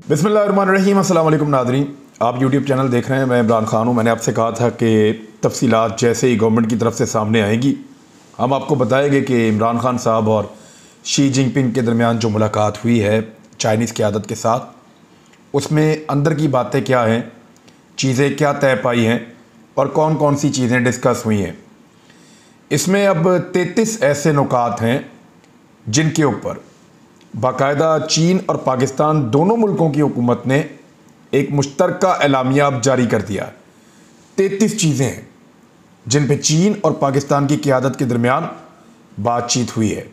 बिस्मिल्लाहिर्रहमानिर्रहीम। अस्सलाम वालेकुम नाज़रीन, आप यूट्यूब चैनल देख रहे हैं। मैं इमरान खान हूँ। मैंने आपसे कहा था कि तफसीलात जैसे ही गवर्नमेंट की तरफ से सामने आएंगी हम आपको बताएंगे कि इमरान खान साहब और शी जिनपिंग के दरमियान जो मुलाकात हुई है चाइनीज़ क़यादत के साथ, उसमें अंदर की बातें क्या हैं, चीज़ें क्या तय पाई हैं और कौन कौन सी चीज़ें डिस्कस हुई हैं। इसमें अब 33 ऐसे नुकात हैं जिनके ऊपर बाकायदा चीन और पाकिस्तान दोनों मुल्कों की हुकूमत ने एक मुश्तरका एलामिया अब जारी कर दिया। 33 चीज़ें हैं जिन पे चीन और पाकिस्तान की क़यादत के दरमियान बातचीत हुई है।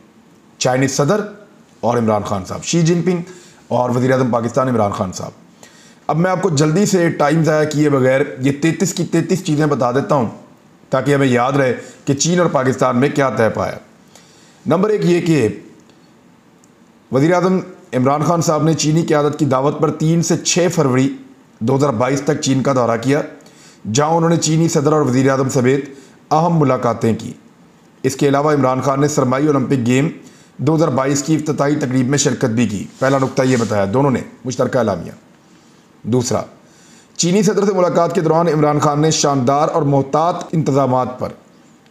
चाइनीज़ सदर और इमरान खान साहब, शी जिनपिंग और वज़ीर-ए-आज़म पाकिस्तान इमरान खान साहब। अब मैं आपको जल्दी से टाइम ज़ाया किए बगैर ये 33 की 33 चीज़ें बता देता हूँ ताकि हमें याद रहे कि चीन और पाकिस्तान में क्या तय पाया। नंबर 1 ये कि वज़ीर-ए-आज़म इमरान खान साहब ने चीनी क़यादत की दावत पर 3 से 6 फरवरी 2022 तक चीन का दौरा किया, जहां उन्होंने चीनी सदर और वज़ीर-ए-आज़म समेत अहम मुलाकातें की। इसके अलावा इमरान खान ने सरमाई ओलंपिक गेम 2022 की इफ्तिताही तकरीब में शिरकत भी की। पहला नुकता ये बताया दोनों ने मुश्तरका एलामिया। दूसरा, चीनी सदर से मुलाकात के दौरान इमरान खान ने शानदार और मोहतात इंतज़ामात पर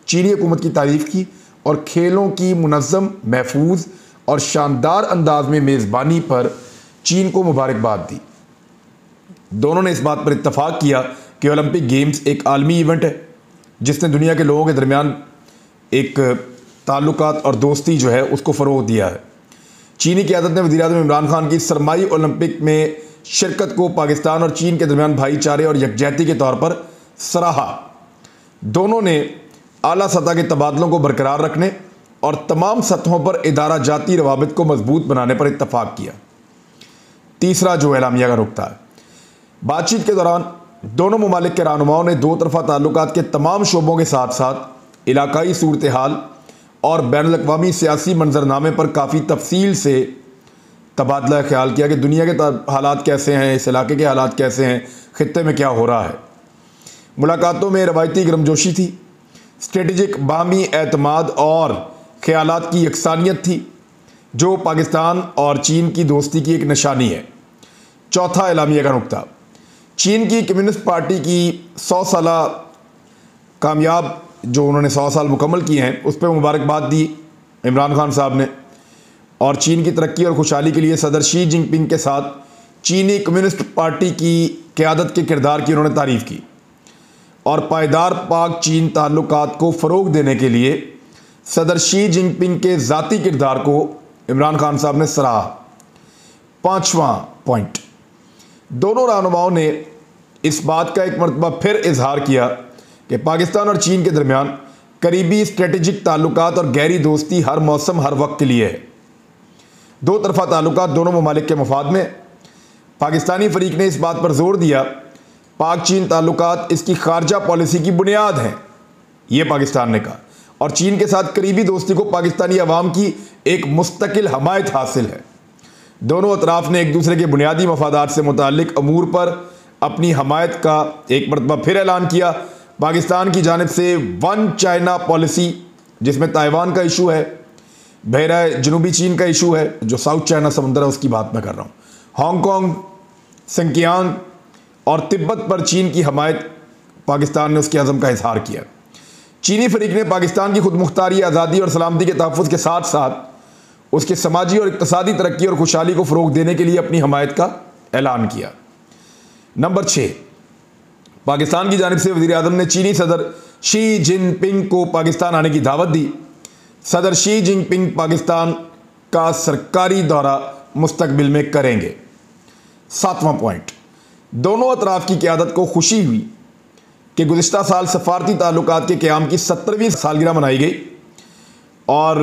चीनी हुकूमत की तारीफ़ की और खेलों की मुनज़्ज़म, महफूज और शानदार अंदाज में मेज़बानी पर चीन को मुबारकबाद दी। दोनों ने इस बात पर इत्तफाक किया कि ओलंपिक गेम्स एक आलमी इवेंट है जिसने दुनिया के लोगों के दरमियान एक ताल्लुकात और दोस्ती जो है उसको फ़रोग़ दिया है। चीनी क़यादत ने वज़ीर-ए-आज़म इमरान खान की सरमाई ओलंपिक में शिरकत को पाकिस्तान और चीन के दरमियान भाईचारे और यकजहती के तौर पर सराहा। दोनों ने आला सतह के तबादलों को बरकरार रखने और तमाम सतहों पर इदारा जाती रवाबित को मजबूत बनाने पर इत्तफाक किया। तीसरा जो एलामिया का नुकता है, बातचीत के दौरान दोनों ममालिक के रहनुमाओं ने दो तरफ़ा ताल्लुकात के तमाम शोबों के साथ साथ इलाकाई सूरत हाल और बैनुल-अक़वामी सियासी मंजरनामे पर काफ़ी तफसील से तबादला ख्याल किया कि दुनिया के हालात कैसे हैं, इस इलाके के हालात कैसे हैं, ख़ित्ते में क्या हो रहा है। मुलाकातों में रवायती गर्मजोशी थी, स्ट्रेटजिक बामी एतमाद और ख्यालात की यकसानियत थी जो पाकिस्तान और चीन की दोस्ती की एक निशानी है। चौथा एलामिया का नुकता, चीन की कम्युनिस्ट पार्टी की 100 साला कामयाब जो उन्होंने 100 साल मुकम्मल किए हैं उस पर मुबारकबाद दी इमरान खान साहब ने और चीन की तरक्की और खुशहाली के लिए सदर शी जिनपिंग के साथ चीनी कम्युनिस्ट पार्टी की क़यादत के किरदार की उन्होंने तारीफ़ की और पायदार पाक चीन ताल्लुकात को फ़रोग़ देने के लिए सदर शी जिनपिंग के ज़ाती किरदार को इमरान खान साहब ने सराहा। पाँचवां पॉइंट, दोनों रहनुमाओं ने इस बात का एक मरतबा फिर इजहार किया कि पाकिस्तान और चीन के दरमियान करीबी स्ट्रेटजिक ताल्लुकात और गहरी दोस्ती हर मौसम हर वक्त के लिए है। दो तरफ़ा ताल्लुकात दोनों ममालिक के मफाद में। पाकिस्तानी फ़रीक ने इस बात पर जोर दिया पाक चीन ताल्लुकात इसकी खारजा पॉलिसी की बुनियाद हैं, ये पाकिस्तान ने कहा, और चीन के साथ करीबी दोस्ती को पाकिस्तानी अवाम की एक मुस्तकिल हमायत हासिल है। दोनों अतराफ़ ने एक दूसरे के बुनियादी मफादात से मुताल्लिक़ अमूर पर अपनी हमायत का एक मरतबा फिर ऐलान किया। पाकिस्तान की जानिब से वन चाइना पॉलिसी, जिसमें ताइवान का इशू है, बहरा जनूबी चीन का इशू है जो साउथ चाइना समुंदर है उसकी बात मैं कर रहा हूँ, हांगकॉन्ग, सिंकियांग और तिब्बत पर चीन की हमायत पाकिस्तान ने उसके अज़म का इजहार किया। चीनी फ़रीक ने पाकिस्तान की खुद मुख्तारी, आज़ादी और सलामती के तहफ़्फ़ुज़ के साथ साथ उसके समाजी और इक़्तिसादी तरक्की और खुशहाली को फ़रोग़ देने के लिए अपनी हमायत का ऐलान किया। नंबर 6, पाकिस्तान की जानिब से वज़ीर-ए-आज़म ने चीनी सदर शी जिनपिंग को पाकिस्तान आने की दावत दी। सदर शी जिनपिंग पाकिस्तान का सरकारी दौरा मुस्तकबिल में करेंगे। 7वां पॉइंट, दोनों अतराफ़ की क़यादत को खुशी हुई कि गुज़िश्ता साल सफ़ारती ताल्लुकात के क़याम की 70वीं सालगिरह मनाई गई और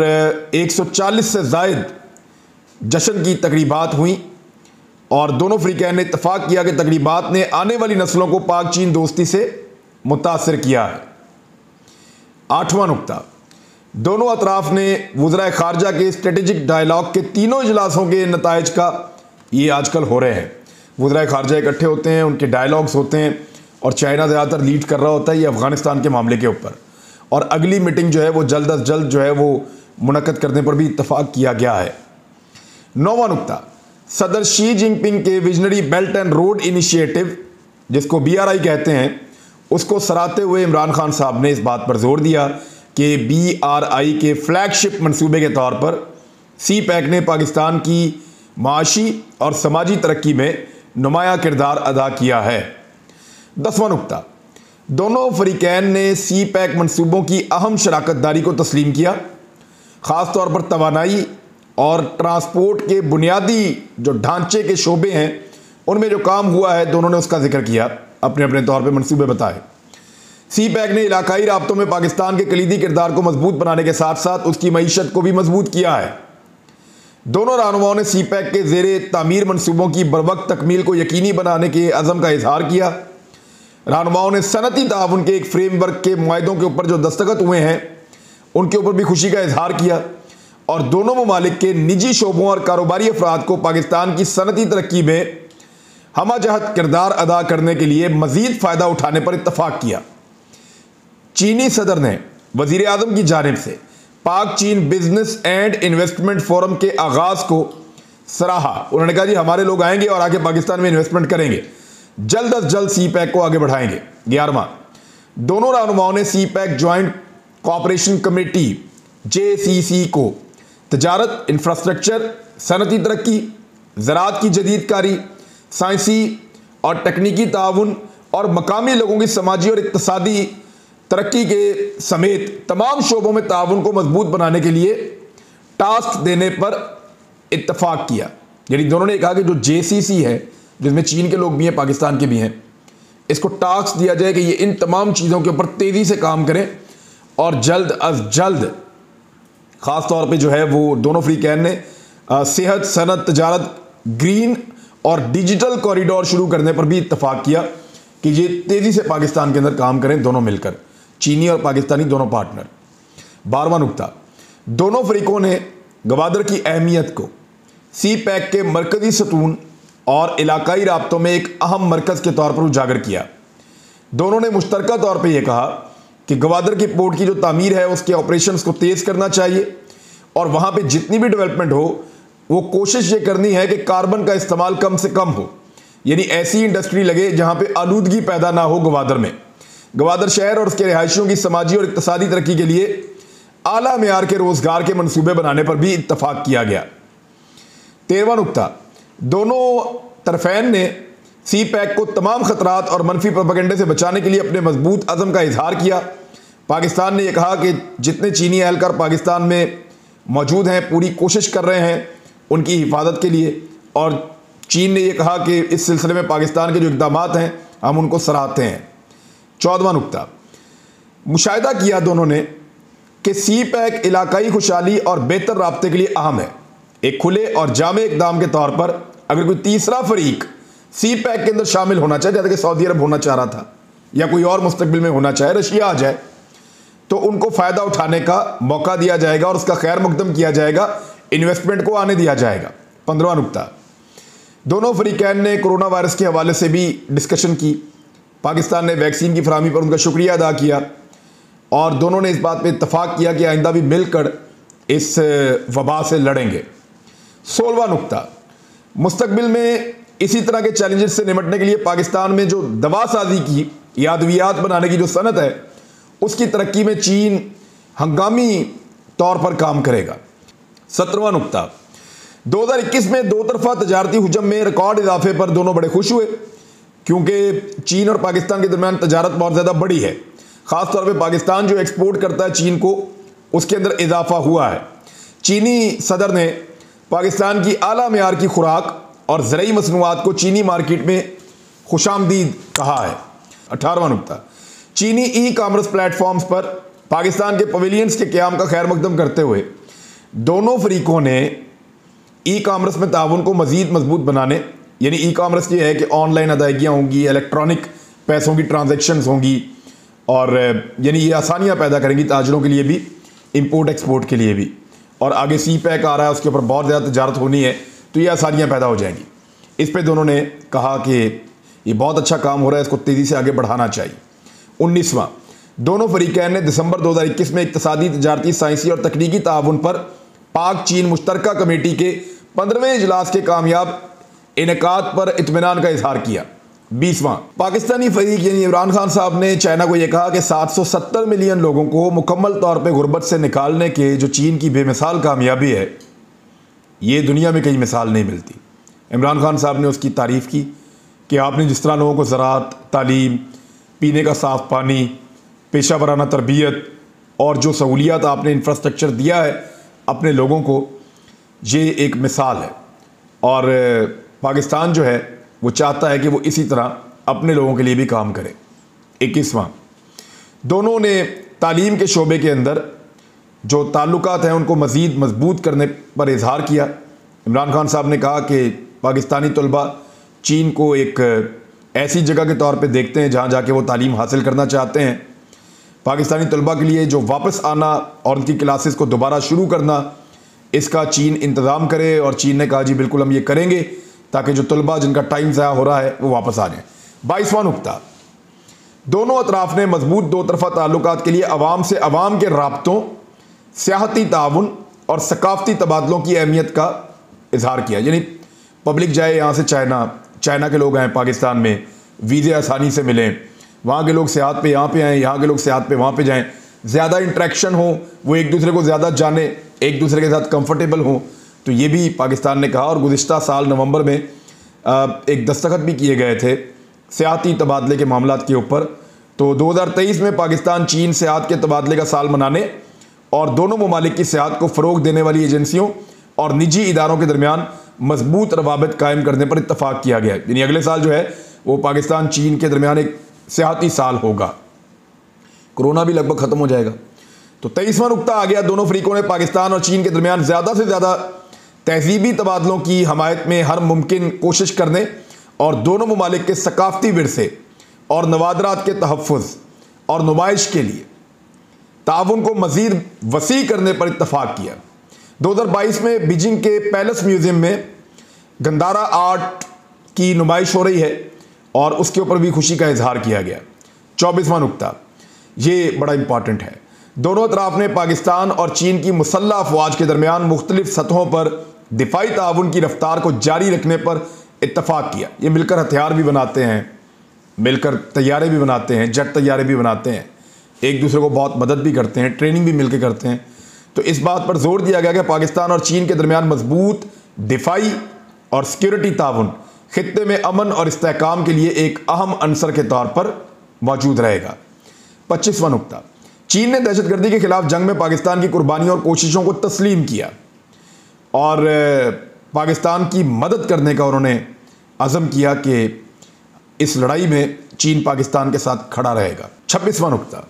140 से ज़ायद जश्न की तकरीबात हुई और दोनों फ़रीक़ैन ने इत्तफ़ाक़ किया कि तकरीबात ने आने वाली नस्लों को पाक चीन दोस्ती से मुतासिर किया है। 8वां नुकता, दोनों अतराफ़ ने वज़राए ख़ारजा के स्ट्रेटजिक डायलॉग के तीनों इजलासों के नताइज का, ये आजकल हो रहे हैं, वज़राए ख़ारजा इकट्ठे होते हैं, उनके डायलॉग्स होते हैं और चाइना ज़्यादातर लीड कर रहा होता है ये अफ़गानिस्तान के मामले के ऊपर, और अगली मीटिंग जो है वो जल्द अज जल्द जो है वो मुनक़्क़द करने पर भी इत्तफ़ाक़ किया गया है। 9वां नुकता, सदर शी जिनपिंग के visionary belt and road initiative, जिसको BRI कहते हैं, उसको सराहते हुए इमरान खान साहब ने इस बात पर जोर दिया कि BRI के फ्लैगशिप मंसूबे के तौर पर CPEC ने पाकिस्तान की माशी और समाजी तरक्की में नुमाया किरदार अदा किया है। 10वां नुक्ता, दोनों फरीकैन ने CPEC मंसूबों की अहम शराकतदारी को तस्लीम किया। ख़ास तौर पर तवानाई और ट्रांसपोर्ट के बुनियादी जो ढांचे के शोबे हैं उनमें जो काम हुआ है, दोनों ने उसका जिक्र किया, अपने अपने तौर पे मंसूबे बताए। CPEC ने इलाकाई राब्तों में पाकिस्तान के कलीदी किरदार को मजबूत बनाने के साथ साथ उसकी मईशत को भी मजबूत किया है। दोनों रहनुमाओं ने CPEC के ज़ेरे तामीर मंसूबों की बरवक्त तकमील को यकीनी बनाने के अज़म का इजहार किया। रहनुमाओं ने सनती ताउन के एक फ्रेमवर्क के मुआहदों के ऊपर जो दस्तखत हुए हैं उनके ऊपर भी खुशी का इजहार किया और दोनों ममालिक के निजी शोबों और कारोबारी अफराद को पाकिस्तान की सनती तरक्की में हमाजहत किरदार अदा करने के लिए मजीद फ़ायदा उठाने पर इत्तफाक किया। चीनी सदर ने वज़ीर आज़म की जानिब से पाक चीन बिजनेस एंड इन्वेस्टमेंट फोरम के आगाज़ को सराहा। उन्होंने कहा जी हमारे लोग आएंगे और आगे पाकिस्तान में इन्वेस्टमेंट करेंगे, जल्द अज जल्द CPEC को आगे बढ़ाएंगे। 11वां, दोनों रहनुमाओं ने CPEC joint cooperation committee JCC को तजारत, इंफ्रास्ट्रक्चर, सनती तरक्की, ज़राअत की जदीदकारी, साइंसी और तकनीकी ताउन और मकामी लोगों की समाजी और इक्तसादी तरक्की के समेत तमाम शोबों में ताउन को मजबूत बनाने के लिए टास्क देने पर इत्तफाक किया। यानी दोनों ने कहा कि जो JCC है, जिसमें चीन के लोग भी हैं, पाकिस्तान के भी हैं, इसको टास्क दिया जाए कि ये इन तमाम चीज़ों के ऊपर तेज़ी से काम करें और जल्द अज जल्द ख़ास तौर पे जो है वो दोनों फरीकैन ने सेहत, सनत, तजारत, ग्रीन और डिजिटल कॉरिडोर शुरू करने पर भी इत्तफाक किया कि ये तेज़ी से पाकिस्तान के अंदर काम करें, दोनों मिलकर, चीनी और पाकिस्तानी दोनों पार्टनर। 12वां नुक्ता, दोनों फरीकों ने गवादर की अहमियत को CPEC के मरकज़ी सतून और इलाकाई राब्तों में एक अहम मरकज़ के तौर पर उजागर किया। दोनों ने मुश्तरका तौर पर यह कहा कि गवादर की पोर्ट की जो तामीर है उसके ऑपरेशंस को तेज़ करना चाहिए और वहाँ पे जितनी भी डेवलपमेंट हो वो कोशिश ये करनी है कि कार्बन का इस्तेमाल कम से कम हो, यानी ऐसी इंडस्ट्री लगे जहाँ पे आलूदगी पैदा ना हो। गवादर में गवादर शहर और उसके रिहायशियों की समाजी और इक्तसादी तरक्की के लिए आला मेयार के रोज़गार के मनसूबे बनाने पर भी इत्तफाक किया गया। 13वां नुक्ता, दोनों तरफैन ने CPEC को तमाम खतरात और मनफी प्रोपेगेंडे से बचाने के लिए अपने मजबूत अज़म का इजहार किया। पाकिस्तान ने यह कहा कि जितने चीनी एहलकार पाकिस्तान में मौजूद हैं पूरी कोशिश कर रहे हैं उनकी हिफाजत के लिए, और चीन ने यह कहा कि इस सिलसिले में पाकिस्तान के जो इक़दाम हैं हम उनको सराहते हैं। 14वां नुक्ता, मुशाहिदा किया दोनों ने कि CPEC इलाकाई खुशहाली और बेहतर राब्ते के लिए अहम है। एक खुले और जामे इक़दाम के तौर पर अगर कोई तीसरा फरीक CPEC के अंदर शामिल होना चाहे, जैसे कि सऊदी अरब होना चाह रहा था या कोई और मुस्तकबिल में होना चाहे, रशिया आ जाए, तो उनको फ़ायदा उठाने का मौका दिया जाएगा और उसका खैर मकदम किया जाएगा, इन्वेस्टमेंट को आने दिया जाएगा। 15वां नुक्ता, दोनों फरीकैन ने कोरोना वायरस के हवाले से भी डिस्कशन की। पाकिस्तान ने वैक्सीन की फराहमी पर उनका शुक्रिया अदा किया और दोनों ने इस बात पर इत्तफाक किया कि आइंदा भी मिलकर इस वबा से लड़ेंगे। 16वां नुक्ता, मुस्तकबिल में इसी तरह के चैलेंजेस से निपटने के लिए पाकिस्तान में जो दवा साजी की या अद्वियात बनाने की जो सनत है उसकी तरक्की में चीन हंगामी तौर पर काम करेगा। 17वां नुक्ता, 2021 में दो तरफा तजारती हुजम में रिकॉर्ड इजाफे पर दोनों बड़े खुश हुए क्योंकि चीन और पाकिस्तान के दरमियान तजारत बहुत ज़्यादा बड़ी है। ख़ासतौर पर पाकिस्तान जो एक्सपोर्ट करता है चीन को, उसके अंदर इजाफा हुआ है। चीनी सदर ने पाकिस्तान की आला मेयार की खुराक और ज़रई मसनूआत को चीनी मार्केट में खुशामदीद कहा है। 18वां नुक्ता, चीनी ई-कॉमर्स प्लेटफॉर्म्स पर पाकिस्तान के पवेलियंस के क़याम का खैर मकदम करते हुए दोनों फरीकों ने ई-कॉमर्स में ताउन को मज़ीद मजबूत बनाने, यानी ई-कॉमर्स ये है कि ऑनलाइन अदायगियाँ होंगी, इलेक्ट्रॉनिक पैसों की ट्रांजेक्शन्स होंगी और यानी ये आसानियाँ पैदा करेंगी ताजरों के लिए भी, इंपोर्ट एक्सपोर्ट के लिए भी। और आगे CPEC आ रहा है, उसके ऊपर बहुत ज़्यादा तजारत होनी है, तो ये आसानियाँ पैदा हो जाएंगी। इस पे दोनों ने कहा कि ये बहुत अच्छा काम हो रहा है, इसको तेज़ी से आगे बढ़ाना चाहिए। 19वां, दोनों फरीकैन ने दिसंबर 2021 में इक्तसादी, तजारती, साइंसी और तकनीकी ताउन पर पाक चीन मुश्तरका कमेटी के 15वें इजलास के कामयाब इनेकाद पर इत्मीनान का इजहार किया। 20वां, पाकिस्तानी फरीक यानी इमरान खान साहब ने चाइना को यह कहा कि 770 मिलियन लोगों को मुकम्मल तौर पर गुर्बत से निकालने के जो चीन की बेमिसाल कामयाबी है, ये दुनिया में कहीं मिसाल नहीं मिलती। इमरान खान साहब ने उसकी तारीफ़ की कि आपने जिस तरह लोगों को ज़राअत, तालीम, पीने का साफ़ पानी, पेशा वराना तरबियत और जो सहूलियात आपने इंफ्रास्ट्रक्चर दिया है अपने लोगों को, ये एक मिसाल है। और पाकिस्तान जो है वो चाहता है कि वो इसी तरह अपने लोगों के लिए भी काम करे। 21वां, दोनों ने तालीम के शोबे के अंदर जो ताल्लुकात हैं उनको मज़ीद मजबूत करने पर इजहार किया। इमरान खान साहब ने कहा कि पाकिस्तानी तलबा चीन को एक ऐसी जगह के तौर पे देखते हैं जहाँ जाके वो तालीम हासिल करना चाहते हैं। पाकिस्तानी तलबा के लिए जो वापस आना और उनकी क्लासेस को दोबारा शुरू करना, इसका चीन इंतज़ाम करे। और चीन ने कहा जी बिल्कुल हम ये करेंगे ताकि जो तलबा जिनका टाइम ज़ाया हो रहा है वो वापस आ जाए। 22वां नुक्ता, दोनों अतराफ़ ने मजबूत दो तरफ़ा ताल्लुकात के लिए अवाम से अवाम के राब्तों, सियाहती ताउन और सकाफ़ती तबादलों की अहमियत का इजहार किया। यानी पब्लिक जाए यहाँ से चाइना के लोग आएँ पाकिस्तान में, वीज़े आसानी से मिलें, वहाँ के लोग सियाहत पे यहाँ पे आएँ, यहाँ के लोग सियाहत पे वहाँ पे जाएँ, ज़्यादा इंट्रैक्शन हो, वो एक दूसरे को ज़्यादा जाने, एक दूसरे के साथ कंफर्टेबल हों। तो ये भी पाकिस्तान ने कहा। और गुज़िश्ता साल नवंबर में एक दस्तखत भी किए गए थे सियाहती तबादले के मामलात के ऊपर। तो 2023 में पाकिस्तान चीन सियाहत के तबादले का साल मनाने और दोनों ममालिक की सियाहत को फ़रोग देने वाली एजेंसियों और निजी इदारों के दरमियान मजबूत रवाबित कायम करने पर इत्तफाक किया गया है। यानी अगले साल जो है वो पाकिस्तान चीन के दरमियान एक सियाहती साल होगा। कोरोना भी लगभग ख़त्म हो जाएगा। तो 23वां नुक्ता आ गया, दोनों फरीकों ने पाकिस्तान और चीन के दरमियान ज़्यादा से ज़्यादा तहजीबी तबादलों की हमायत में हर मुमकिन कोशिश करने और दोनों ममालिक के सकाफ़ती विरसे और नवादरात के तहफ़्फ़ुज़ और नुमाइश के लिए ताउन को मज़ीद वसी करने पर इत्तफाक किया। 2022 में बीजिंग के पैलेस म्यूज़ियम में गंदारा आर्ट की नुमाइश हो रही है और उसके ऊपर भी खुशी का इजहार किया गया। 24वां नुक्ता, ये बड़ा इंपॉर्टेंट है, दोनों तरफ ने पाकिस्तान और चीन की मुसल्लह अफवाज के दरमियान मुख्तलिफ सतहों पर दिफाई ताउन की रफ्तार को जारी रखने पर इत्तफाक किया। ये मिलकर हथियार भी बनाते हैं, मिलकर तैयारे भी बनाते हैं, जेट तैयारे भी बनाते हैं, एक दूसरे को बहुत मदद भी करते हैं, ट्रेनिंग भी मिलकर करते हैं। तो इस बात पर जोर दिया गया कि पाकिस्तान और चीन के दरमियान मजबूत दिफाई और सिक्योरिटी ताउन खित्ते में अमन और इस्तेहकाम के लिए एक अहम अंसर के तौर पर मौजूद रहेगा। 25वां नुक्ता, चीन ने दहशतगर्दी के खिलाफ जंग में पाकिस्तान की कुर्बानियों और कोशिशों को तस्लीम किया और पाकिस्तान की मदद करने का उन्होंने अज़म किया कि इस लड़ाई में चीन पाकिस्तान के साथ खड़ा रहेगा। 26वां नुक्ता,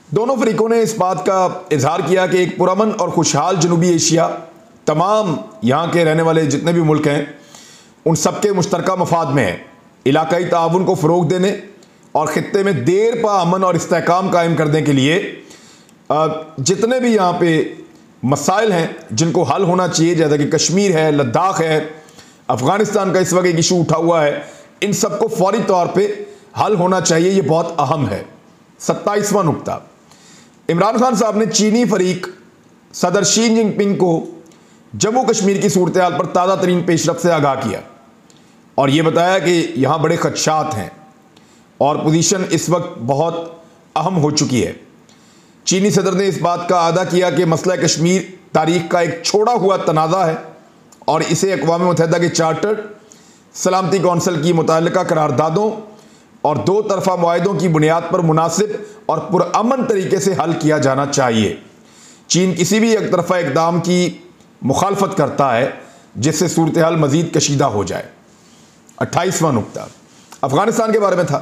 दोनों फरीकों ने इस बात का इजहार किया कि एक पुरअमन और खुशहाल जनूबी एशिया तमाम यहाँ के रहने वाले जितने भी मुल्क हैं उन सबके मुश्तरका मफाद में है। इलाकाई ताउन को फ़रोग देने और ख़ित्ते में देर पा अमन और इस्तेहकाम कायम करने के लिए जितने भी यहाँ पे मसाइल हैं जिनको हल होना चाहिए, जैसा कि कश्मीर है, लद्दाख है, अफ़गानिस्तान का इस वक्त एक इशू उठा हुआ है, इन सबको फौरी तौर पे हल होना चाहिए, ये बहुत अहम है। 27वां नुक्ता, इमरान खान साहब ने चीनी फरीक सदर शी जिनपिंग को जम्मू कश्मीर की सूरत हाल पर ताज़ा तरीन पेशरफ से आगाह किया और ये बताया कि यहाँ बड़े खदशात हैं और पोजीशन इस वक्त बहुत अहम हो चुकी है। चीनी सदर ने इस बात का अदा किया कि मसला कश्मीर तारीख का एक छोड़ा हुआ तनाज़ा है और इसे अक़वाम मुत्तहिदा के चार्टर्ड सलामती कौंसिल की मुतल्लिका करारदादों और दो तरफ़ा मुआहदों की बुनियाद पर मुनासिब और पुरअमन तरीके से हल किया जाना चाहिए। चीन किसी भी एक तरफ़ा इक़दाम की मुखालफत करता है जिससे सूरत हाल मज़ीद कशीदा हो जाए। 28वां नुक्ता अफ़गानिस्तान के बारे में था।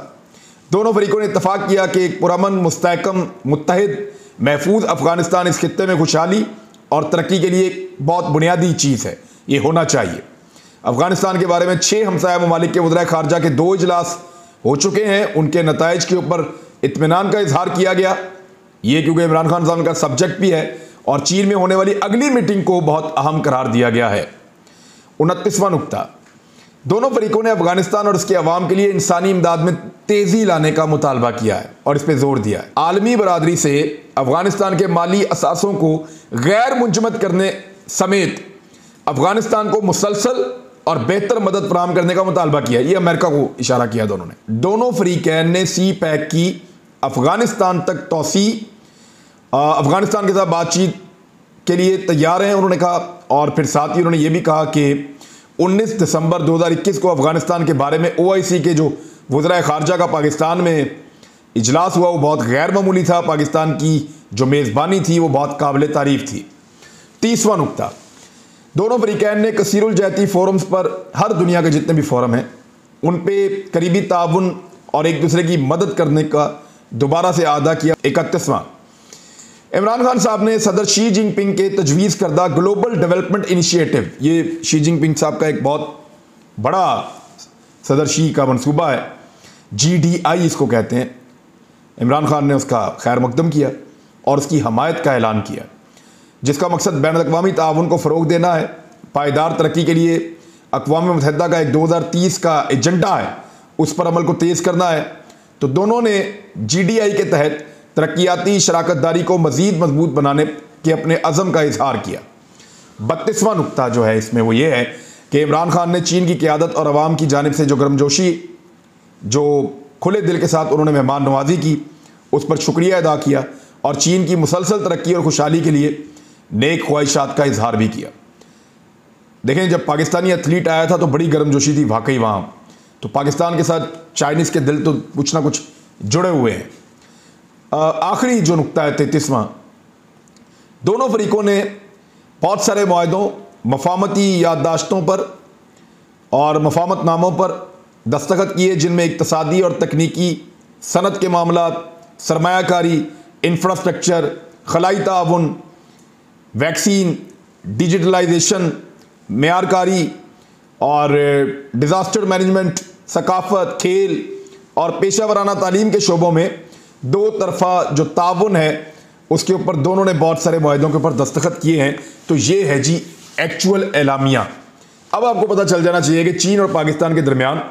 दोनों फरीकों ने इत्तफाक किया कि एक पुरअमन, मुस्तहकम, मुत्तहिद, महफूज अफ़गानिस्तान इस खित्ते में खुशहाली और तरक्की के लिए बहुत बुनियादी चीज़ है, ये होना चाहिए। अफ़गानिस्तान के बारे में 6 हमसाया ममालिक के वज़ीर ख़ारजा के 2 इजलास हो चुके हैं, उनके नताइज के ऊपर इत्मीनान का इजहार किया गया। ये क्योंकि इमरान खान साहब का सब्जेक्ट भी है और चीन में होने वाली अगली मीटिंग को बहुत अहम करार दिया गया है। 29वां नुक्ता, दोनों फरीकों ने अफगानिस्तान और उसके अवाम के लिए इंसानी इमदाद में तेज़ी लाने का मुतालबा किया है और इस पर जोर दिया है। आलमी बरादरी से अफगानिस्तान के माली असासों को गैर मुंजमद करने समेत अफगानिस्तान को मुसलसल और बेहतर मदद फराहम करने का मुतालबा किया। ये अमेरिका को इशारा किया दोनों ने। दोनों फरीकैन ने सी पैक की अफगानिस्तान तक तोसी, अफगानिस्तान के साथ बातचीत के लिए तैयार हैं उन्होंने कहा। और फिर साथ ही उन्होंने ये भी कहा कि 19 दिसंबर 2021 को अफगानिस्तान के बारे में OIC के जो वज़राए ख़ारजा का पाकिस्तान में इजलास हुआ वो बहुत गैर मामूली था। पाकिस्तान की जो मेज़बानी थी वो बहुत काबिल तारीफ़ थी। 30वां नुक्ता, दोनों फरीकैन ने कसीरुल जहती फोरम्स पर, हर दुनिया के जितने भी फोरम हैं उन पे करीबी ताउन और एक दूसरे की मदद करने का दोबारा से आदा किया। 31वां, इमरान खान साहब ने सदर शी जिनपिंग के तजवीज़ करदा ग्लोबल डेवलपमेंट इनिशिएटिव, ये शी जिनपिंग साहब का एक बहुत बड़ा सदर शी का मनसूबा है, GDI इसको कहते हैं, इमरान खान ने उसका खैर मकदम किया और उसकी हमायत का ऐलान किया, जिसका मकसद बैनुल-अक़वामी ताउन को फ़रोग़ देना है। पायदार तरक्की के लिए अक़वाम मुत्तहिदा का एक 2030 का एजेंडा है, उस पर अमल को तेज़ करना है। तो दोनों ने GDI के तहत तरक्याती शराकतदारी को मज़ीद मजबूत बनाने के अपने अज़म का इजहार किया। 32वां नुक्ता जो है इसमें वो ये है कि इमरान खान ने चीन की क़यादत और अवाम की जानिब से जो गर्मजोशी, जो खुले दिल के साथ उन्होंने मेहमान नवाजी की, उस पर शुक्रिया अदा किया और चीन की मुसलसल तरक्की और खुशहाली के लिए नेक ख्वाहिशात का इजहार भी किया। देखें, जब पाकिस्तानी एथलीट आया था तो बड़ी गर्मजोशी थी वाकई वहाँ। तो पाकिस्तान के साथ चाइनीज़ के दिल तो कुछ ना कुछ जुड़े हुए हैं। आखिरी जो नुक्ता है 33वां, दोनों फरीकों ने बहुत सारे मुआहदों, मफामती याददाश्तों पर और मफामतनामों पर दस्तखत किए, जिनमें इक़्तिसादी और तकनीकी सनत के मामला, सरमायाकारी, इंफ्रास्ट्रक्चर, खलाई ताउन, वैक्सीन, डिजिटलाइजेशन, मेयारकारी और डिज़ास्टर मैनेजमेंट, सकाफ़त, खेल और पेशा वराना तालीम के शोबों में दो तरफ़ा जो ताउन है उसके ऊपर दोनों ने बहुत सारे मुआहदों के ऊपर दस्तखत किए हैं। तो ये है जी एक्चुअल एलामिया। अब आपको पता चल जाना चाहिए कि चीन और पाकिस्तान के दरमियान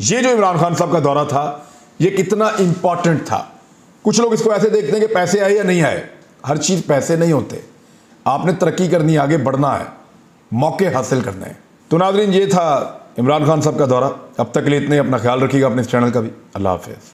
ये जो इमरान खान साहब का दौरा था ये कितना इंपॉर्टेंट था। कुछ लोग इसको ऐसे देखते हैं कि पैसे आए या नहीं आए। हर चीज़ पैसे नहीं होते, आपने तरक्की करनी, आगे बढ़ना है, मौके हासिल करने हैं। तो नाज़रीन, ये था इमरान खान साहब का दौरा। अब तक के लिए इतने, अपना ख्याल रखिएगा, अपने इस चैनल का भी। अल्लाह हाफ़िज़।